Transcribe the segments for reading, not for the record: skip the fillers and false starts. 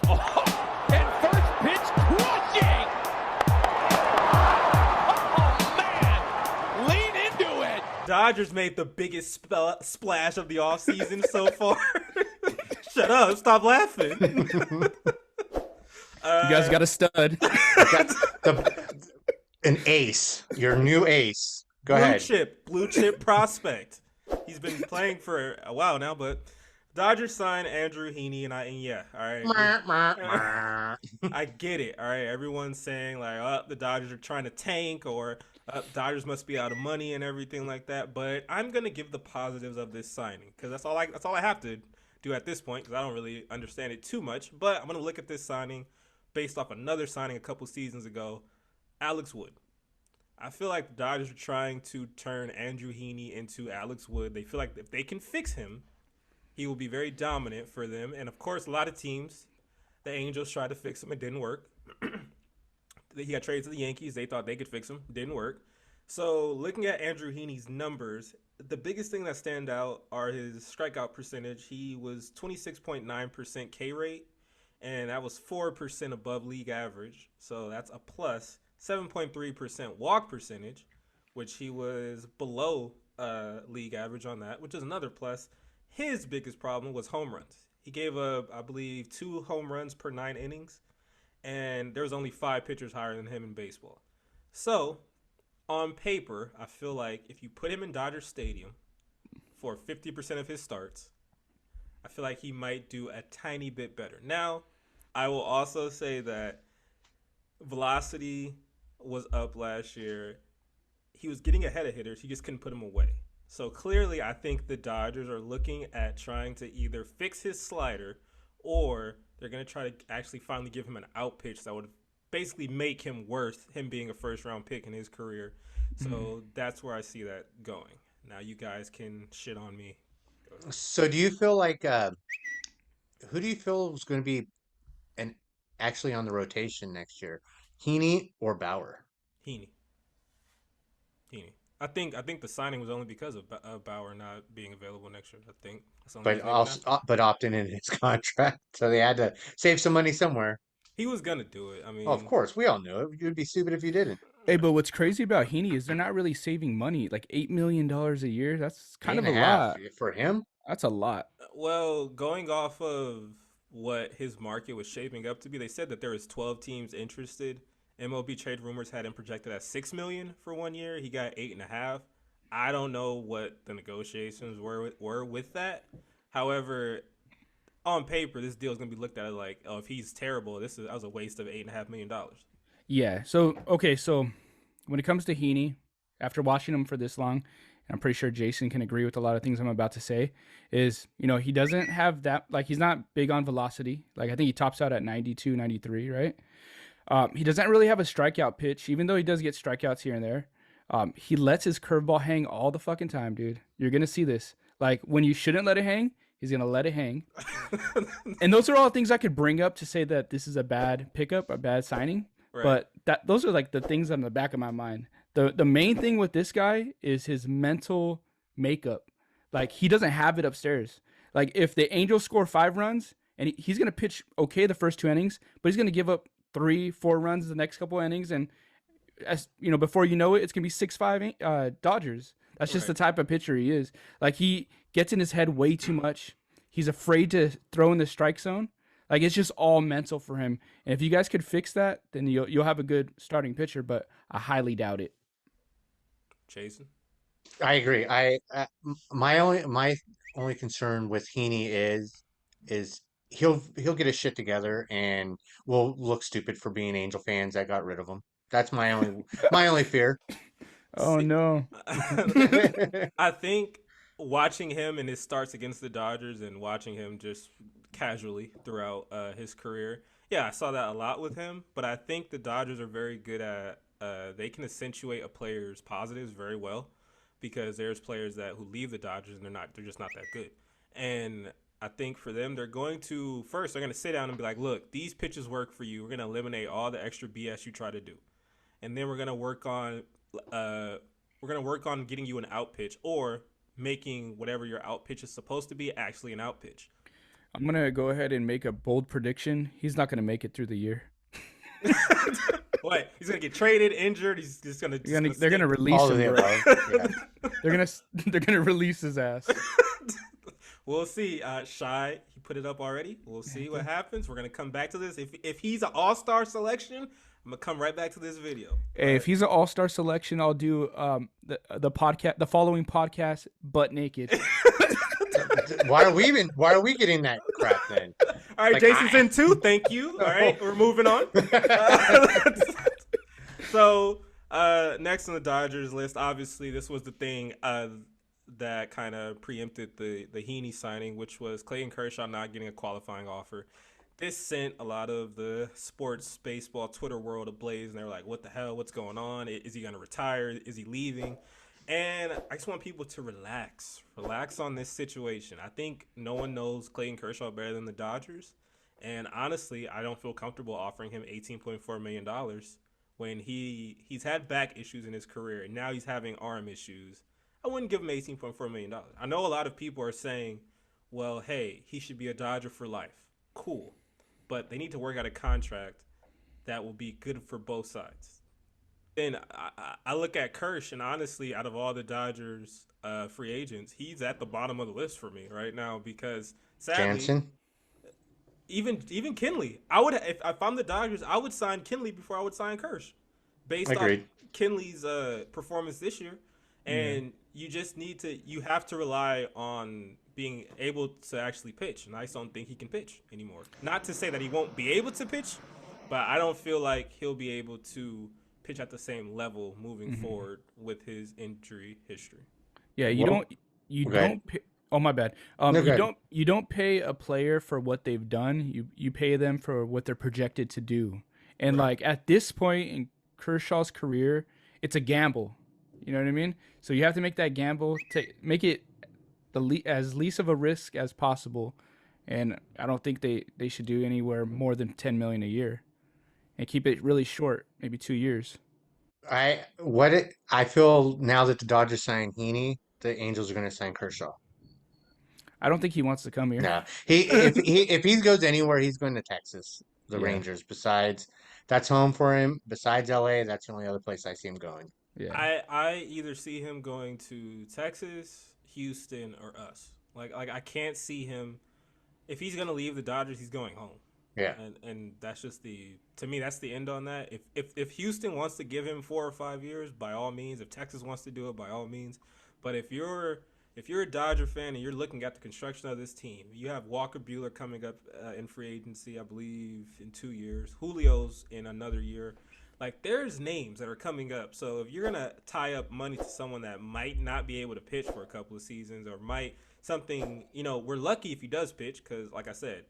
Oh, and first pitch crushing. Oh, man. Lean into it. Dodgers made the biggest splash of the offseason so far. Shut up. Stop laughing. You guys got a stud. An ace. Your new ace. Go ahead. Blue chip prospect. He's been playing for a while now, but Dodgers signed Andrew Heaney, all right. I get it, all right. Everyone's saying like, "Oh, the Dodgers are trying to tank," or "Dodgers must be out of money" and everything like that. But I'm gonna give the positives of this signing because that's all I have to do at this point because I don't really understand it too much. But I'm gonna look at this signing based off another signing a couple seasons ago, Alex Wood. I feel like the Dodgers are trying to turn Andrew Heaney into Alex Wood. They feel like if they can fix him, he will be very dominant for them. And, of course, a lot of teams, the Angels tried to fix him. It didn't work. He got traded to the Yankees. They thought they could fix him. Didn't work. So, looking at Andrew Heaney's numbers, the biggest thing that stand out are his strikeout percentage. He was 26.9% K rate, and that was 4% above league average. So, that's a plus. 7.3% walk percentage, which he was below league average on that, which is another plus. His biggest problem was home runs. He gave up, I believe, 2 home runs per 9 innings, and there was only 5 pitchers higher than him in baseball. So, on paper, I feel like if you put him in Dodger Stadium for 50% of his starts, I feel like he might do a tiny bit better. Now, I will also say that velocity was up last year. He was getting ahead of hitters. He just couldn't put them away. So clearly, I think the Dodgers are looking at trying to either fix his slider or they're going to try to actually finally give him an out pitch that would basically make him worth him being a first-round pick in his career. So that's where I see that going. Now you guys can shit on me. So do you feel like who do you feel is going to be actually on the rotation next year? Heaney or Bauer? Heaney. I think the signing was only because of Bauer not being available next year. I think that's only but opting in his contract, so they had to save some money somewhere. he was gonna do it. I mean, Oh, of course, we all knew it. You'd be stupid if you didn't. Hey, but what's crazy about Heaney is they're not really saving money. Like $8 million a year. That's kind of a lot. For him. That's a lot. Well, going off of what his market was shaping up to be, they said that there was 12 teams interested. MLB trade rumors had him projected at $6 million for 1 year. He got 8.5. I don't know what the negotiations were with that. However, on paper, this deal is going to be looked at like, oh, if he's terrible, that was a waste of $8.5 million. Yeah. So when it comes to Heaney, after watching him for this long, and I'm pretty sure Jason can agree with a lot of things I'm about to say, is, he doesn't have that, like, he's not big on velocity. Like, I think he tops out at 92, 93, right? He doesn't really have a strikeout pitch, even though he does get strikeouts here and there. He lets his curveball hang all the fucking time, dude. You're going to see this. Like, when you shouldn't let it hang, he's going to let it hang. And those are all things I could bring up to say that this is a bad pickup, a bad signing. Right. But those are like the things on the back of my mind. The main thing with this guy is his mental makeup. Like, he doesn't have it upstairs. Like, if the Angels score 5 runs, and he's going to pitch okay the first 2 innings, but he's going to give up 3-4 runs the next couple innings, and as before you know it, it's gonna be 6-5 Dodgers. That's just the type of pitcher he is. Like, he gets in his head way too much. He's afraid to throw in the strike zone. Like, it's just all mental for him. And if you guys could fix that, then you'll have a good starting pitcher. But I highly doubt it. Jason, I agree. My only concern with Heaney is he'll get his shit together and we'll look stupid for being Angel fans that got rid of him. That's my only fear. Oh no. I think watching him in his starts against the Dodgers and watching him just casually throughout his career, I saw that a lot with him. But I think the Dodgers are very good at they can accentuate a player's positives very well, because there's players who leave the Dodgers and they're just not that good. And I think for them, they're going to sit down and be like, look, these pitches work for you. We're going to eliminate all the extra BS you try to do. And then we're going to work on getting you an out pitch, or making whatever your out pitch is supposed to be actually an out pitch. I'm gonna go ahead and make a bold prediction. He's not gonna make it through the year. What? He's gonna get traded, injured. He's just gonna. They're gonna release All of him, the bro. above. Yeah. They're gonna release his ass. We'll see. Shy, he put it up already. We'll see what happens. We're gonna come back to this. If he's an all-star selection, I'm gonna come right back to this video. Hey, if he's an all-star selection, I'll do the podcast, the following podcast, butt naked. Why are we getting that crap then? All right, Like, Jason's in too. Thank you. All right, we're moving on. So next on the Dodgers list, obviously this was the thing that kind of preempted the Heaney signing, which was Clayton Kershaw not getting a qualifying offer. This sent a lot of the sports, baseball, Twitter world ablaze, and they were like, what the hell? What's going on? Is he going to retire? Is he leaving? And I just want people to relax on this situation. I think no one knows Clayton Kershaw better than the Dodgers. And honestly, I don't feel comfortable offering him $18.4 million when he's had back issues in his career, and now he's having arm issues. I wouldn't give him $18.4 million. I know a lot of people are saying, well, hey, he should be a Dodger for life. Cool. But they need to work out a contract that will be good for both sides. Then I look at Kersh, and honestly, out of all the Dodgers free agents, he's at the bottom of the list for me right now because sadly, Jansen? even Kinley, I would if I'm the Dodgers, I would sign Kinley before I would sign Kersh, based Agreed. off Kinley's performance this year, and you have to rely on being able to actually pitch, and I just don't think he can pitch anymore. Not to say that he won't be able to pitch, but I don't feel like he'll be able to pitch at the same level moving forward with his injury history. Yeah, you don't pay, oh my bad. You don't pay a player for what they've done. You pay them for what they're projected to do. And like at this point in Kershaw's career, it's a gamble. You know what I mean? So you have to make that gamble to make it as least of a risk as possible. And I don't think they should do anywhere more than $10 million a year. And keep it really short, maybe 2 years. I feel now that the Dodgers signed Heaney, the Angels are going to sign Kershaw. I don't think he wants to come here. No, if he goes anywhere, he's going to Texas, the Yeah. Rangers. That's home for him. Besides LA, that's the only other place I see him going. Yeah. I either see him going to Texas, Houston, or us. Like I can't see him. If he's gonna leave the Dodgers, he's going home. Yeah. And that's just to me that's the end on that. If Houston wants to give him 4 or 5 years, by all means. If Texas wants to do it, by all means. But if you're a Dodger fan and you're looking at the construction of this team, you have Walker Buehler coming up in free agency, I believe, in 2 years. Julio's in another year. Like, there's names that are coming up. So if you're going to tie up money to someone that might not be able to pitch for a couple of seasons or might something, we're lucky if he does pitch because, like I said,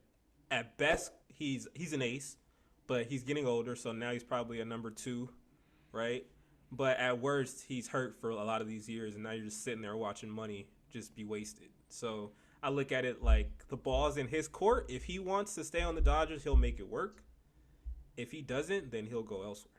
at best, he's an ace, but he's getting older, so now he's probably a number 2, right? But at worst, he's hurt for a lot of these years, and now you're just sitting there watching money just be wasted. So I look at it like the ball's in his court. If he wants to stay on the Dodgers, he'll make it work. If he doesn't, then he'll go elsewhere.